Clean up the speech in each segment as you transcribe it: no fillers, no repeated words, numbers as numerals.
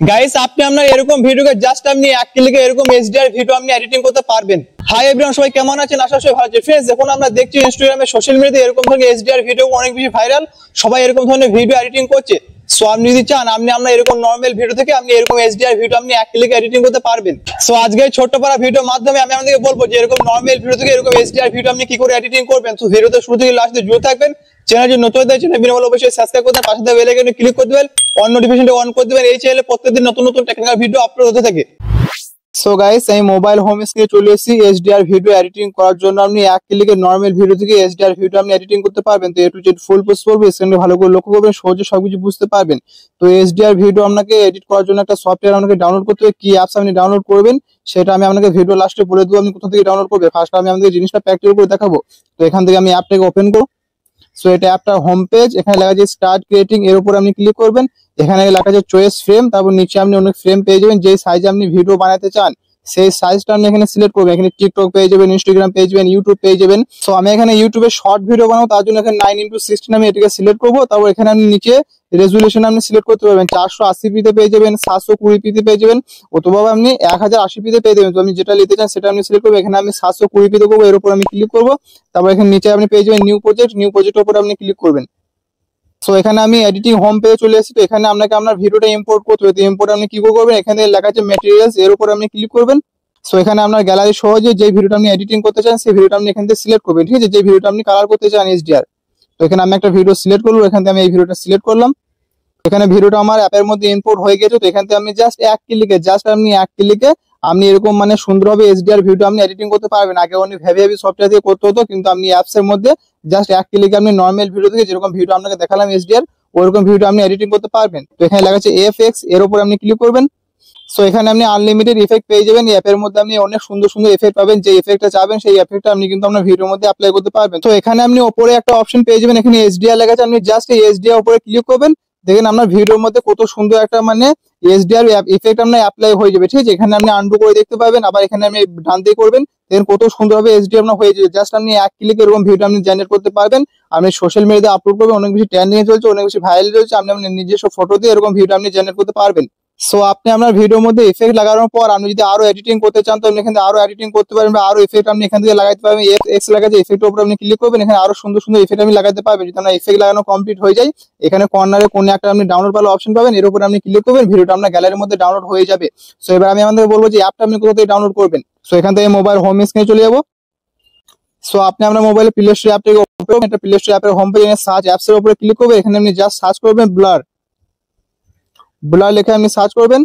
Guys আপনি আপনার এরকম ভিডিওকে জাস্ট আপনি এক ক্লিকে এরকম এইচডিআর ভিডিও আপনি এডিটিং করতে পারবেন। হাই এভরিওয়ান, সবাই কেমন আছেন? আশা করি ভালো আছেন। ফ্রেন্ডস, দেখুন আমরা দেখছি ইনস্টাগ্রামে, সোশ্যাল মিডিয়াতে এরকম ধরনের এইচডিআর ভিডিও অনেক বেশি ভাইরাল। সবাই এরকম ধরনের ভিডিও এডিটিং করছে। সো আপনি যদি চান আমরা এরকম নরমাল ভিডিও থেকে আপনি এরকম এইচডিআর ভিডিও আপনি এক ক্লিকে এডিটিং করতে পারবেন। সো আজকে ছোট্ট পারা ভিডিওর মাধ্যমে আমি আপনাদেরকে বলবো যে এরকম নরমাল ভিডিও থেকে এরকম এইচডিআর ভিডিও আপনি কি করে এডিটিং করবেন। তো ভিডিওতে শুরু থেকে লাস্ট জুড়ে থাকবেন। চ্যানেল যদি নতুন হয়ে চ্যানেল বিনা অবশ্যই সাবস্ক্রাইব করতে, পাশে থাকা বেল আইকনে ক্লিক করে দিবেন, অন নোটিফিকেশনটা অন করে দিবেন। এই চ্যানেলে প্রত্যেকদিন নতুন নতুন টেকনিক্যাল ভিডিও আপলোড হতে থাকে। সো গাইস, আমি মোবাইল হোম স্ক্রিনে চলে এসেছি। এইচডিআর ভিডিও এডিটিং করার জন্য আপনি এক ক্লিকে নরমাল ভিডিও থেকে এইচডিআর ভিডিও আপনি এডিটিং করতে পারবেন। তো এ টু জেড ফুল প্রসেস করব, স্ক্রিনে ভালো করে লক্ষ্য করবেন, সহজে সবকিছু বুঝতে পারবেন। তো এইচডিআর ভিডিও আপনাকে এডিট করার জন্য একটা সফটওয়্যার আপনাকে ডাউনলোড করতে হবে। কি অ্যাপস আপনি ডাউনলোড করবেন সেটা আমি আপনাকে ভিডিও লাস্টে বলে দেবো আপনি কোথা থেকে ডাউনলোড করবেন। ফার্স্ট আমি আপনাদের জিনিসটা প্র্যাকটিক্যাল করে দেখাবো। তো এখান থেকে আমি অ্যাপটাকে ওপেন করব। সো এটা অ্যাপটার হোম পেজ, এখানে লেখা আছে স্টার্ট ক্রিয়েটিং, এর উপর আপনি ক্লিক করবেন। এখানে লেখা আছে চয়েস ফ্রেম, তারপর নিচে আপনি অনেক ফ্রেম পেয়ে যাবেন। যেই সাইজে আপনি ভিডিও বানাতে চান সেই সাইজটা আপনি এখানে সিলেক্ট করবেন। এখানে টিকটক পেয়ে যাবেন, ইনস্টাগ্রাম পেয়ে যাবেন, ইউটিউব পেয়ে যাবেন। সো আমি এখানে ইউটিউবে শর্ট ভিডিও বানাবো, তার জন্য এখানে 9x16 আমি এটাকে সিলেক্ট করবো। তারপর এখানে আপনি নিচে রেজুলেশন আপনি সিলেক্ট করতে পারবেন। 480p তে পেয়ে যাবেন, 720p তে পেয়ে যাবেন, অথবা আপনি 1080p তে পেয়ে যাবেন। তো আমি যেটা নিতে চান সেটা আপনি সিলেক্ট করবো। এখানে আমি 720p তে করবো, এর উপর আমি ক্লিক করবো। তারপর এখানে নিচে আপনি পেয়ে যাবেন নিউ প্রজেক্ট, নিউ প্রজেক্টের উপর আপনি ক্লিক করবেন। সো এখানে আমি এডিটিং হোম পেজে চলে এসেছি। তো এখানে আপনাকে আপনার ভিডিওটা ইম্পোর্ট করতে হবে। তো ইম্পোর্ট আপনি কি করবেন, এখানে লেখা আছে ম্যাটেরিয়ালস, এর উপর আপনি ক্লিক করবেন। সো এখানে আপনার গ্যালারি সহজে যে ভিডিওটা আপনি এডিটিং করতে চান সেই ভিডিওটা আপনি এখান থেকে সিলেক্ট করবেন। ঠিক আছে, যে ভিডিওটা আপনি কালার করতে চান এইচডিআর। তো এখানে আমি একটা ভিডিও সিলেক্ট করবো, এখান থেকে আমি এই ভিডিওটা সিলেক্ট করলাম। এখানে ভিডিওটা আমার অ্যাপের মধ্যে ইম্পোর্ট হয়ে গেছে। তো এখান থেকে আমি জাস্ট এক ক্লিকে আপনি এরকম মানে সুন্দরভাবে এইচডিআর ভিডিও আপনি এডিটিং করতে পারবেন। আগে অনেক হেভি হেভি সফটওয়্যার দিয়ে করতে হতো, কিন্তু আপনি অ্যাপস এর মধ্যে জাস্ট এক ক্লিকে আপনি নরমাল ভিডিও থেকে যেরকম ভিডিও আপনাকে দেখালাম এইচডিআর, ওরকম ভিডিও আপনি এডিটিং করতে পারবেন। তো এখানে লেখা আছে এফএক্স, এর উপর আপনি ক্লিক করবেন। সো এখানে আপনি আনলিমিটেড ইফেক্ট পেয়ে যাবেন। এই অ্যাপের মধ্যে আপনি অনেক সুন্দর সুন্দর ইফেক্ট পাবেন। যে ইফেক্টটা চাবেন সেই ইফেক্টটা আপনি কিন্তু আপনার ভিডিওর মধ্যে অ্যাপ্লাই করতে পারবেন। তো এখানে আপনি উপরে একটা অপশন পেয়ে যাবেন, এখানে এইচডিআর লেখা আছে। আপনি জাস্ট এই এইচডিআর উপরে ক্লিক করবেন। দেখেন আপনার ভিডিওর মধ্যে কত সুন্দর একটা মানে এইচডিআর ইফেক্ট আপনার অ্যাপ্লাই হয়ে যাবে। ঠিক আছে, এখানে আপনি আন্ডু করে দেখতে পাবেন, আবার এখানে আপনি ডান দিকে করবেন, দেখেন কত সুন্দরভাবে এইচডিআর আপনার হয়ে যাবে। জাস্ট আপনি এক ক্লিকে এরকম ভিডিও আপনি জেনারেট করতে পারবেন। আপনি সোশ্যাল মিডিয়াতে আপলোড করবেন, অনেক বেশি ট্রেন্ডিং এ চলছে, অনেক বেশি ভাইরাল চলছে। আপনি আপনার নিজস্ব ফটো দিয়ে এরকম ভিডিও আপনি জেনারেট করতে পারবেন। সো আপনি আপনার ভিডিওর মধ্যে ইফেক্ট লাগানোর পর আপনি যদি আরো এডিটিং করতে চান তো আপনি এখানে আরো এডিটিং করতে পারবেন, বা আরো ইফেক্ট আপনি এখান থেকে লাগাইতে পারবেন। এক্স লাগাতে ইফেক্টের উপর আপনি ক্লিক করবেন, এখানে আরো সুন্দর সুন্দর ইফেক্ট আপনি লাগাতে পারবেন। যদি আপনার ইফেক্ট লাগানো কমপ্লিট হয়ে যায়, এখানে কর্নারে কোন একটা আপনি ডাউনলোড ভালো অপশন পাবেন, এর উপর আপনি ক্লিক করবেন, ভিডিওটা আপনার গ্যালারির মধ্যে ডাউনলোড হয়ে যাবে। সো এবার আমি আমাদের বলবো যে অ্যাপটা আপনি কোথা থেকে ডাউনলোড করবেন। সো এখান থেকে মোবাইল হোম স্ক্রিনে চলে যাবো। সো আপনি আপনার মোবাইলে প্লে স্টোর অ্যাপটাকে ওপেন করবেন। এটা প্লে স্টোর অ্যাপের হোম পেজে সার্চ অ্যাপস এর উপরে ক্লিক করবেন। এখানে আপনি জাস্ট সার্চ করবেন ব্লার, ব্লার লিখে আপনি সার্চ করবেন।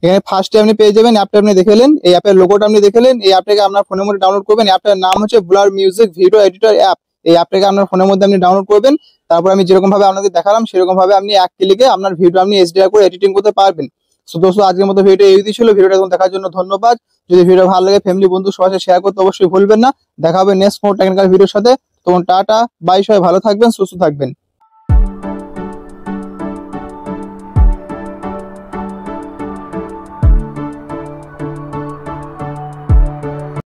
এখানে ফার্স্টে আপনি পেয়ে যাবেন অ্যাপটা আপনি দেখলেন, এই অ্যাপের লোগোটা আপনি দেখলেন। এই অ্যাপটাকে আপনার ফোনের মধ্যে ডাউনলোড করবেন। অ্যাপটার নাম হচ্ছে blur music video editor app. এই অ্যাপটাকে আপনার ফোনের মধ্যে আপনি ডাউনলোড করবেন। তারপর আমি যেরকম ভাবে আপনাকে দেখালাম সেরকম ভাবে আপনি এক ক্লিকে আপনার ভিডিও আপনি এইচডিআর করে এডিটিং করতে পারবেন। সো দোস্ত, আজকের মতো ভিডিও এই ছিল। ভিডিওটা দেখার জন্য ধন্যবাদ। যদি ভিডিও ভালো লাগে ফ্যামিলি বন্ধু সবার সাথে শেয়ার করতে অবশ্যই ভুলবেন না। দেখা হবে নেক্সট কোনো টেকনিক্যাল ভিডিওর সাথে। তখন টাটা বাই, সবাই ভালো থাকবেন, সুস্থ থাকবেন।